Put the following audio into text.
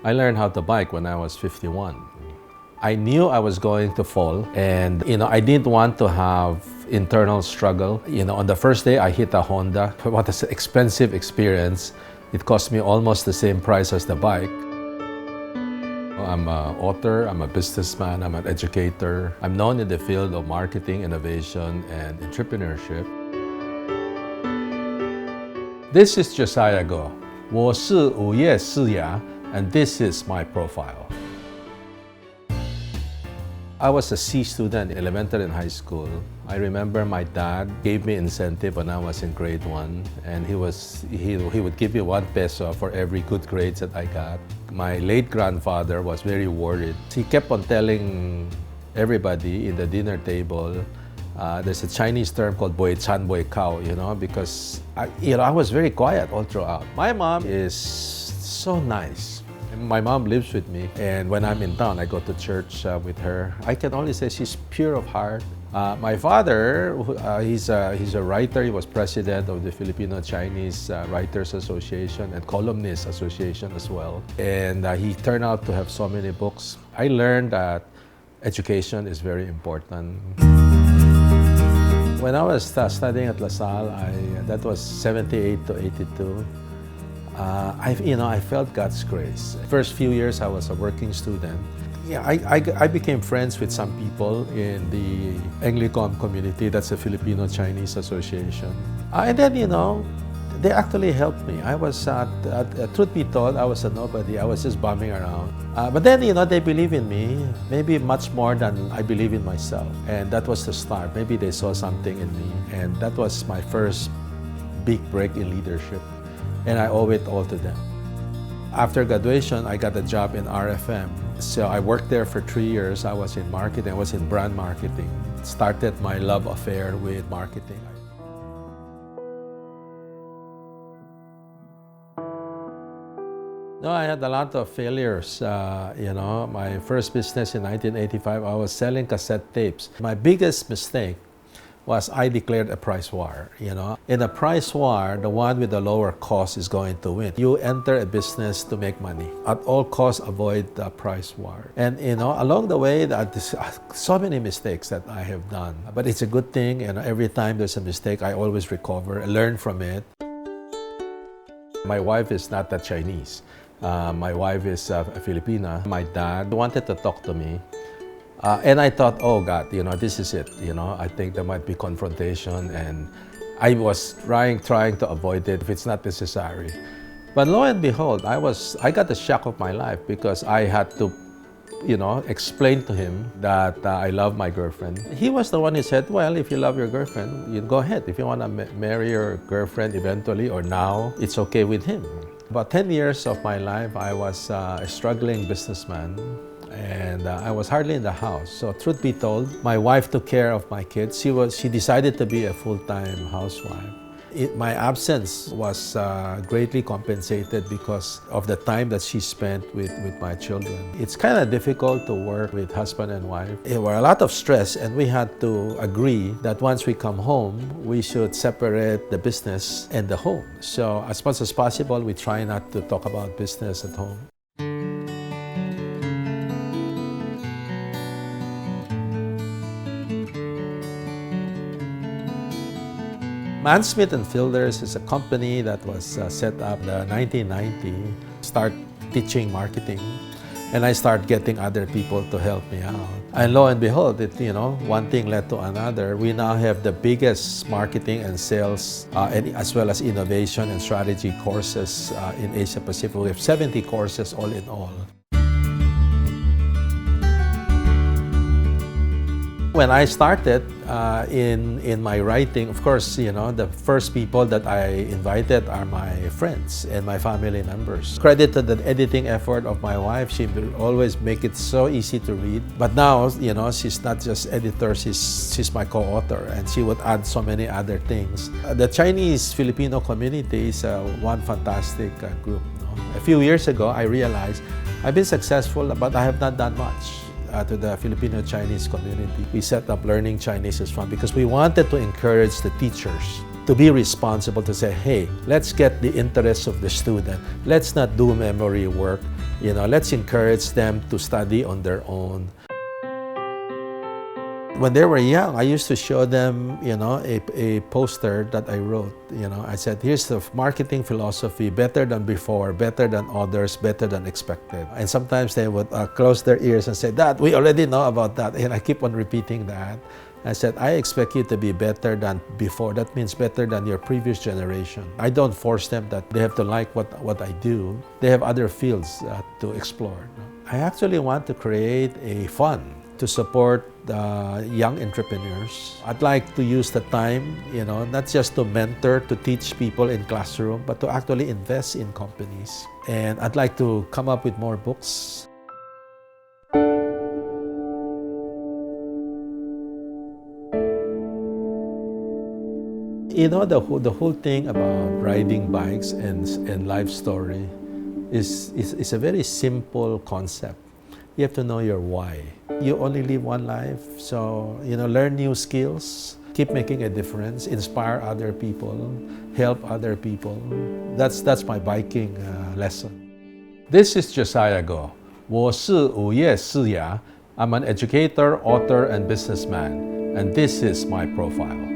I learned how to bike when I was 51. I knew I was going to fall, and I didn't want to have internal struggle. On the first day I hit a Honda. What an expensive experience. It cost me almost the same price as the bike. I'm an author, I'm a businessman, I'm an educator. I'm known in the field of marketing, innovation, and entrepreneurship. This is Josiah Go. 我是午夜世雅, and this is my profile. I was a C student in elementary and high school. I remember my dad gave me incentive when I was in grade 1, and he would give me 1 peso for every good grades that I got. My late grandfather was very worried. He kept on telling everybody in the dinner table, there's a Chinese term called boy chan boy kao, because I was very quiet all throughout. My mom is so nice. My mom lives with me, and when I'm in town, I go to church with her. I can only say she's pure of heart. My father, he's a writer. He was president of the Filipino-Chinese Writers Association and Columnists Association as well. And he turned out to have so many books. I learned that education is very important. When I was studying at La Salle, that was 78 to 82. I felt God's grace. First few years, I was a working student. Yeah, I became friends with some people in the Anglicom community. That's the Filipino-Chinese Association. And then, they actually helped me. I was, truth be told, I was a nobody. I was just bumming around. But then, they believe in me, maybe much more than I believe in myself. And that was the start. Maybe they saw something in me. And that was my first big break in leadership. And I owe it all to them. After graduation, I got a job in RFM. So I worked there for 3 years. I was in marketing, I was in brand marketing. Started my love affair with marketing. No, I had a lot of failures. My first business in 1985, I was selling cassette tapes. My biggest mistake was I declared a price war. In a price war, the one with the lower cost is going to win. You enter a business to make money. At all costs, avoid the price war. And along the way, there's so many mistakes that I have done. But it's a good thing, every time there's a mistake, I always recover, learn from it. My wife is not that Chinese. My wife is a Filipina. My dad wanted to talk to me. And I thought, oh God, this is it. I think there might be confrontation, and I was trying to avoid it if it's not necessary. But lo and behold, I got the shock of my life because I had to, explain to him that I love my girlfriend. He was the one who said, well, if you love your girlfriend, you go ahead. If you want to marry your girlfriend eventually or now, it's okay with him. About 10 years of my life, I was a struggling businessman. And I was hardly in the house. So truth be told, my wife took care of my kids. She decided to be a full-time housewife. My absence was greatly compensated because of the time that she spent with my children. It's kind of difficult to work with husband and wife. There were a lot of stress, and we had to agree that once we come home, we should separate the business and the home. So as much as possible, we try not to talk about business at home. Smith and Fielders is a company that was set up in 1990. Start teaching marketing, and I start getting other people to help me out. And lo and behold, one thing led to another. We now have the biggest marketing and sales, as well as innovation and strategy courses in Asia Pacific. We have 70 courses all in all. When I started in my writing, of course, the first people that I invited are my friends and my family members. Credit to the editing effort of my wife. She will always make it so easy to read. But now, she's not just editor, she's my co-author, and she would add so many other things. The Chinese-Filipino community is one fantastic group. A few years ago, I realized I've been successful, but I have not done much. To the Filipino-Chinese community. We set up Learning Chinese is Fun because we wanted to encourage the teachers to be responsible, to say, hey, let's get the interests of the student. Let's not do memory work. Let's encourage them to study on their own. When they were young, I used to show them, a poster that I wrote. I said, here's the marketing philosophy, better than before, better than others, better than expected. And sometimes they would close their ears and say, Dad, we already know about that. And I keep on repeating that. I said, I expect you to be better than before. That means better than your previous generation. I don't force them that they have to like what I do. They have other fields to explore. I actually want to create a fund to support young entrepreneurs. I'd like to use the time, not just to mentor, to teach people in classroom, but to actually invest in companies. And I'd like to come up with more books. The whole thing about riding bikes and life story is a very simple concept. You have to know your why. You only live one life, so learn new skills, keep making a difference, inspire other people, help other people. That's my biking lesson. This is Josiah Go. 我是午夜世牙. I'm an educator, author, and businessman, and this is my profile.